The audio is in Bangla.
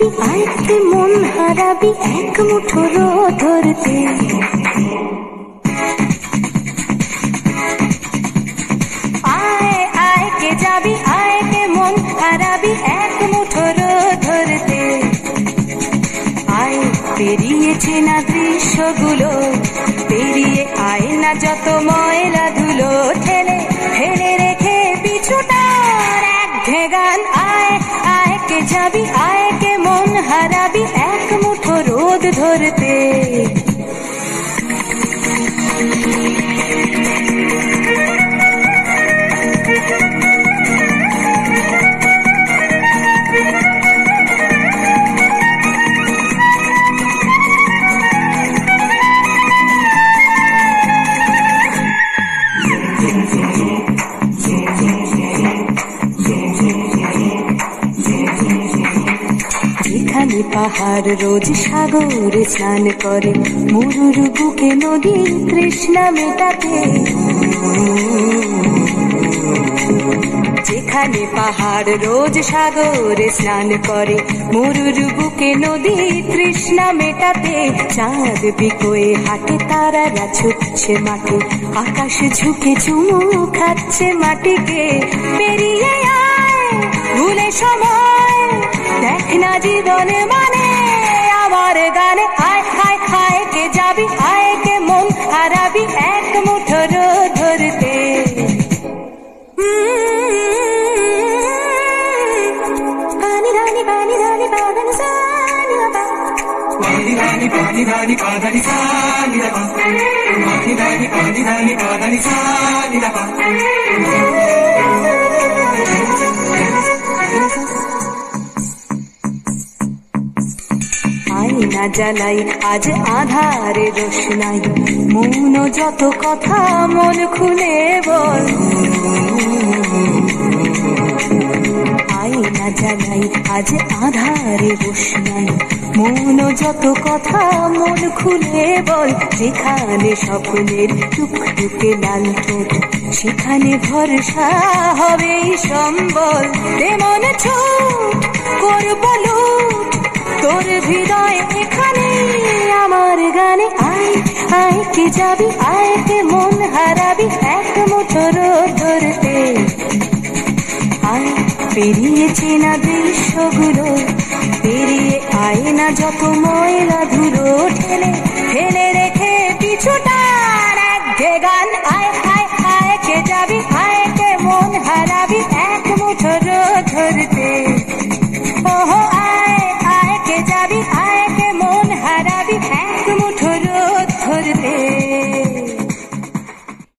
যাবি আয়তে মন হারাবি এক মুঠো রোদ ধরতে। আয় আয় কে যাবি আয়কে মন হারাবি এক মুঠো রোদ ধরতে। আয় পেরিয়েছে না দৃশ্যগুলো, পেরিয়ে আয় না যত ময়লা ধুলো, ঠেলে ফেলে রেখে পিছুটার এক ঘেগান। আয় আয় কে যাবি আয়কে মন হারাবি এক মুঠো রোদ ধরতে। যেখানে পাহাড় রোজ সাগরে স্নান করে, মরুর বুকে নদীর তৃষ্ণা মেটাতে। যেখানে পাহাড় রোজ সাগরে স্নান করে, মরুর বুকে নদীর তৃষ্ণা মেটাতে। চাঁদ বিকোয়ে হাটে তারারা ছুটছে মাঠে, আকাশ ঝুঁকে চুমু খাচ্ছে মাটিকে। পেরিয়ে আয় ভুলে সময়, দেখ না জীবনে মানে আমার গানে। আয় আয় আয় কে যাবি আয়কে মন হারাবি এক মুঠো রোদ ধরতে। পানি রানি পানি রানি পানি সানি বাবা, পানি রানি পানি রানি পানি সানি বাবা, পানি রানি পানি রানি পানি সানি বাবা। আয়না জ্বালাই আজ আধারে রোশনাই, মৌন যত কথা মন খুলে বল। আয়না জ্বালাই আজ আধারে রোশনাই, মৌন যত কথা মন খুলে বল। যেখানে স্বপ্নের টুকটুকে লাল ঠোঁট, সেখানে ভরসা হবে সম্বল। তেমন ছুট করব লুট তোর হৃদয় এখানে আমার গানে। আয় আয় কে যাবি আয়কে মন হারাবি এক মুঠো রোদ ধরতে। আয় পেরিয়েছে না দৃশ্যগুলো, পেরিয়ে আয় না যত ময়লা ধুলো, ঠেলে